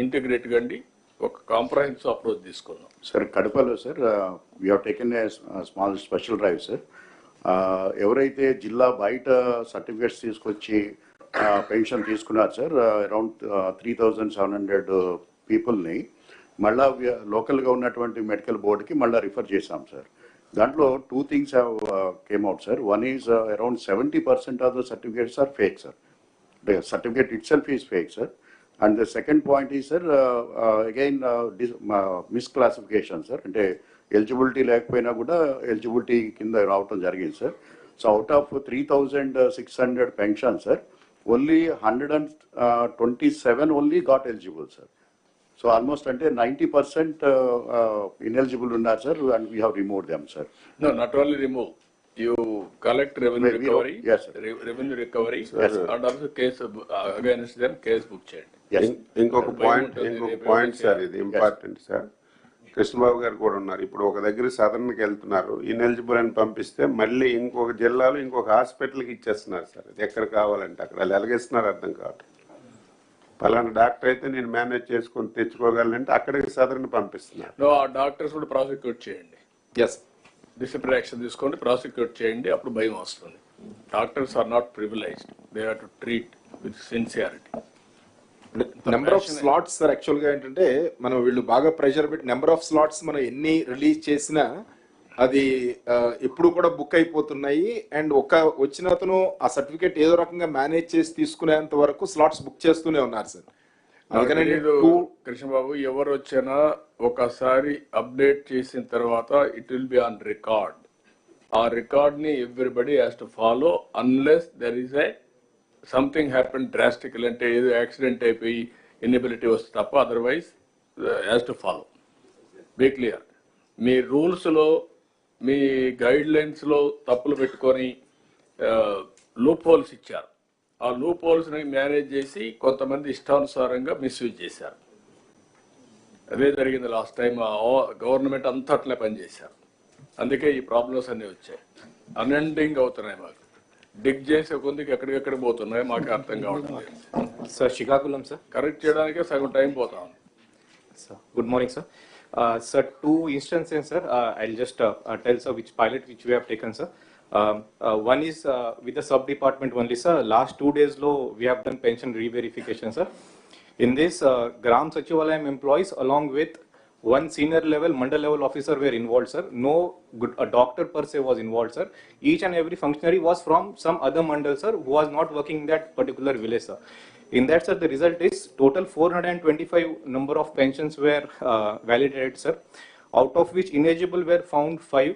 Integrate కండి ఒక comprehensive approach తీసుకుందాం. సార్ కడపలో sir we have taken a small special drive sir. ఎవరైతే జిల్లా బయట సర్టిఫికేట్స్ తీసుకొచ్చి పెన్షన్ తీసుకున్నారు సార్ అరౌండ్ 3,700 పీపుల్ని మళ్ళా లోకల్గా ఉన్నటువంటి మెడికల్ బోర్డుకి మళ్ళీ రిఫర్ చేశాం సార్. దాంట్లో 2 things have came out sir. One is around 70% of the certificates are fake sir. The certificate itself is fake sir. And the second point is sir again misclassification sir. అంటే eligibility లేకపోయినా కూడా eligibility కింద రావటం జరిగింది sir. So out of 3,600 pension sir only 127 only got eligible sir. So almost until 90% ineligible uన్నారు sir, and we have removed them sir. No, not only remove. You collect revenue recovery. Yes sir. Revenue recovery. Yes, and also case against them case book చేయండి. Yes. ఇంకొక point sir, ఇది important sir. Krishnababu గారు కూడా ఉన్నారు. ఇప్పుడు ఒక దగ్గర సదర్న్కి వెళ్తున్నారు, ఇన్ఎలిజిబుల్ అని పంపిస్తే మళ్ళీ ఇంకొక జిల్లాలో ఇంకొక హాస్పిటల్కి ఇచ్చేస్తున్నారు సార్. అది ఎక్కడ కావాలంటే అక్కడ వాళ్ళు ఎలాగేస్తున్నారు అర్థం కావట్లేదు. పలానా డాక్టర్ అయితే నేను మేనేజ్ చేసుకొని తెచ్చుకోగలనంటే అక్కడికి సదరని పంపిస్తున్నారు. ఆ డాక్టర్స్ కూడా ప్రాసిక్యూట్ చేయండి. ఎస్, డిసిప్లినరీ యాక్షన్ తీసుకోండి, ప్రాసిక్యూట్ చేయండి, అప్పుడు భయం వస్తుంది. Doctors are not privileged, they have to treat with sincerity. Number of slots sir యాక్చువల్గా ఏంటంటే మనం వీళ్ళు బాగా ప్రెషర్ పెట్టి నెంబర్ ఆఫ్ స్లాట్స్ మనం ఎన్ని రిలీజ్ చేసినా అది ఎప్పుడు కూడా బుక్ అయిపోతున్నాయి. అండ్ వచ్చిన అతను ఆ సర్టిఫికేట్ ఏదో రకంగా మేనేజ్ చేసి తీసుకునేంత వరకు స్లాట్స్ బుక్ చేస్తూనే ఉన్నారు సార్. అందుకని కృష్ణబాబు ఎవరు వచ్చినా ఒకసారి అప్డేట్ చేసిన తర్వాత it will be on record. ఆ రికార్డ్ ని everybody has to follow unless there is a something happen drastical, అంటే ఏదో యాక్సిడెంట్ అయిపోయి ఇన్ఎబిలిటీ వస్తే తప్ప otherwise has to follow. Be clear. మీ రూల్స్లో మీ గైడ్ లైన్స్లో తప్పులు పెట్టుకొని లూప్ హోల్స్ ఇచ్చారు. ఆ లూప్ హోల్స్ని మేనేజ్ చేసి కొంతమంది ఇష్టానుసారంగా మిస్యూజ్ చేశారు. అదే జరిగింది లాస్ట్ టైం. గవర్నమెంట్ అంతా అట్లే పనిచేశారు. అందుకే ఈ ప్రాబ్లమ్స్ అన్నీ వచ్చాయి. అన్ఎండింగ్ అవుతున్నాయి. మాకు డిగ్ చేసే కొందికి ఎక్కడికెక్కడ పోతున్నాయి మాకు అర్థం కావడం లేదు సార్. శ్రీకాకుళం సార్ కరెక్ట్ చేయడానికే సగం టైం పోతా ఉంది sir. Good morning sir. Sir, 2 instances, sir. I'll just tell sir which pilot which we have taken, sir. One is with the sub department only, sir. Last 2 days low we have done pension re-verification, sir. In this, Gram Sachivalayam employees along with one senior level mandal level officer were involved, sir. No a doctor per se was involved, sir. Each and every functionary was from some other mandal, sir, who was not working in that particular village, sir. In that, sir, the result is total 425 number of pensions were validated, sir. Out of which ineligible were found 5,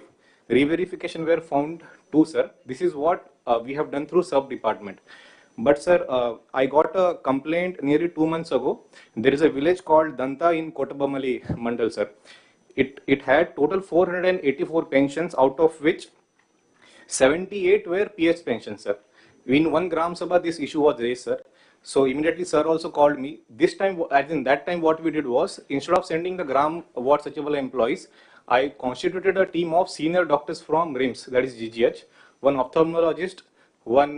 re-verification were found 2, sir. This is what we have done through sub department. But sir, I got a complaint nearly 2 months ago. There is a village called Danta in Kotabamali Mandal, sir. It had total 484 pensions, out of which 78 were PS pensions, sir. In one Gram Sabha, this issue was raised, sir. So immediately sir also called me. This time, as in that time, what we did was, instead of sending the Gram Ward Sachivalaya employees, I constituted a team of senior doctors from RIMS, that is GGH, one ophthalmologist, one